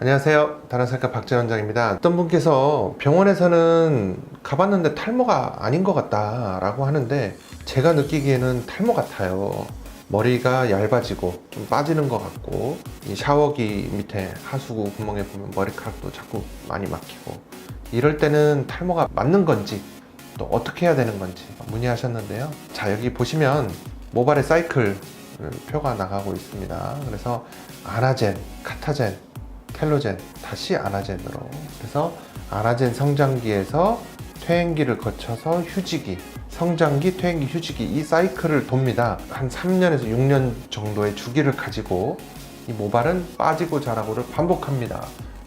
안녕하세요. 다나살카 박재원장입니다. 어떤 분께서 병원에서는 가봤는데 탈모가 아닌 것 같다 라고 하는데, 제가 느끼기에는 탈모 같아요. 머리가 얇아지고 좀 빠지는 것 같고, 이 샤워기 밑에 하수구 구멍에 보면 머리카락도 자꾸 많이 막히고, 이럴 때는 탈모가 맞는 건지 또 어떻게 해야 되는 건지 문의하셨는데요. 자, 여기 보시면 모발의 사이클 표가 나가고 있습니다. 그래서 아나젠, 카타젠, 텔로젠, 다시 아나젠으로, 그래서 아나젠 성장기에서 퇴행기를 거쳐서 휴지기, 성장기, 퇴행기, 휴지기, 이 사이클을 돕니다. 한 3년에서 6년 정도의 주기를 가지고 이 모발은 빠지고 자라고를 반복합니다.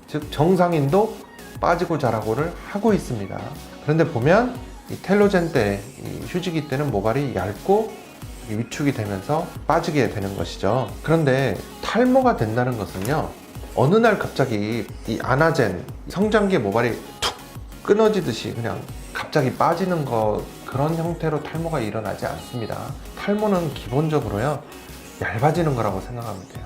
즉 정상인도 빠지고 자라고를 하고 있습니다. 그런데 보면 이 텔로젠 때, 이 휴지기 때는 모발이 얇고 위축이 되면서 빠지게 되는 것이죠. 그런데 탈모가 된다는 것은요, 어느 날 갑자기 이 아나젠, 성장기의 모발이 툭 끊어지듯이 그냥 갑자기 빠지는 그런 형태로 탈모가 일어나지 않습니다. 탈모는 기본적으로요, 얇아지는 거라고 생각하면 돼요.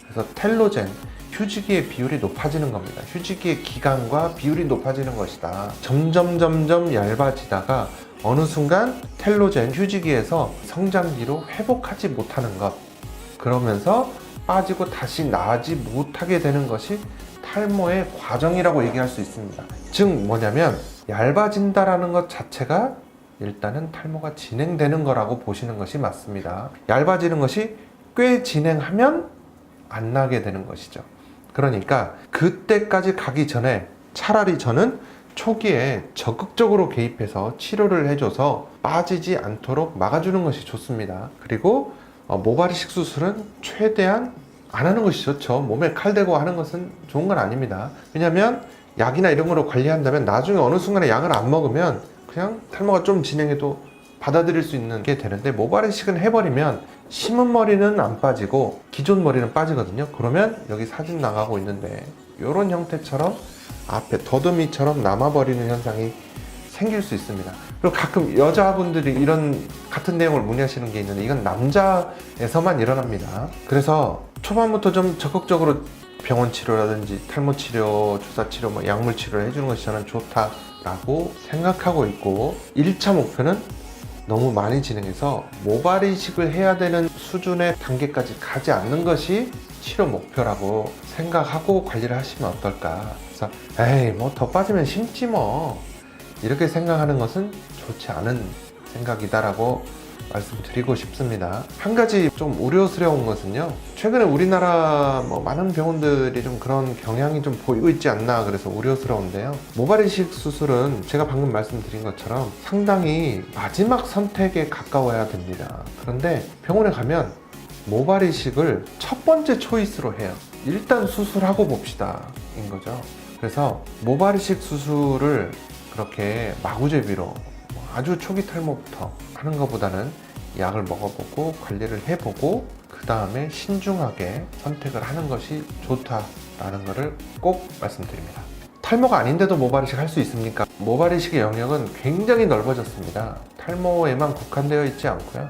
그래서 텔로젠, 휴지기의 비율이 높아지는 겁니다. 휴지기의 기간과 비율이 높아지는 것이다. 점점 얇아지다가 어느 순간 텔로젠, 휴지기에서 성장기로 회복하지 못하는 것, 그러면서 빠지고 다시 나지 못하게 되는 것이 탈모의 과정이라고 얘기할 수 있습니다. 즉 뭐냐면, 얇아진다라는 것 자체가 일단은 탈모가 진행되는 거라고 보시는 것이 맞습니다. 얇아지는 것이 꽤 진행하면 안 나게 되는 것이죠. 그러니까 그때까지 가기 전에 차라리 저는 초기에 적극적으로 개입해서 치료를 해줘서 빠지지 않도록 막아주는 것이 좋습니다. 그리고 모발 이식 수술은 최대한 안 하는 것이 좋죠. 몸에 칼 대고 하는 것은 좋은 건 아닙니다. 왜냐하면 약이나 이런 거로 관리한다면 나중에 어느 순간에 약을 안 먹으면 그냥 탈모가 좀 진행해도 받아들일 수 있는 게 되는데, 모발 이식은 해버리면 심은 머리는 안 빠지고 기존 머리는 빠지거든요. 그러면 여기 사진 나가고 있는데 이런 형태처럼 앞에 더듬이처럼 남아버리는 현상이 생길 수 있습니다. 그리고 가끔 여자분들이 이런 같은 내용을 문의하시는 게 있는데, 이건 남자에서만 일어납니다. 그래서 초반부터 좀 적극적으로 병원 치료라든지 탈모 치료, 주사 치료, 약물 치료를 해주는 것이 저는 좋다라고 생각하고 있고, 1차 목표는 너무 많이 진행해서 모발 이식을 해야 되는 수준의 단계까지 가지 않는 것이 치료 목표라고 생각하고 관리를 하시면 어떨까. 그래서 에이 뭐 더 빠지면 심지 뭐, 이렇게 생각하는 것은 좋지 않은 생각이다라고 말씀드리고 싶습니다. 한 가지 좀 우려스러운 것은요, 최근에 우리나라 많은 병원들이 좀 그런 경향이 좀 보이고 있지 않나, 그래서 우려스러운데요. 모발 이식 수술은 제가 방금 말씀드린 것처럼 상당히 마지막 선택에 가까워야 됩니다. 그런데 병원에 가면 모발 이식을 첫 번째 초이스로 해요. 일단 수술하고 봅시다 인 거죠. 그래서 모발 이식 수술을 그렇게 마구제비로 아주 초기 탈모부터 하는 것보다는 약을 먹어보고 관리를 해보고 그 다음에 신중하게 선택을 하는 것이 좋다라는 것을 꼭 말씀드립니다. 탈모가 아닌데도 모발 이식 할 수 있습니까? 모발 이식의 영역은 굉장히 넓어졌습니다. 탈모에만 국한되어 있지 않고요,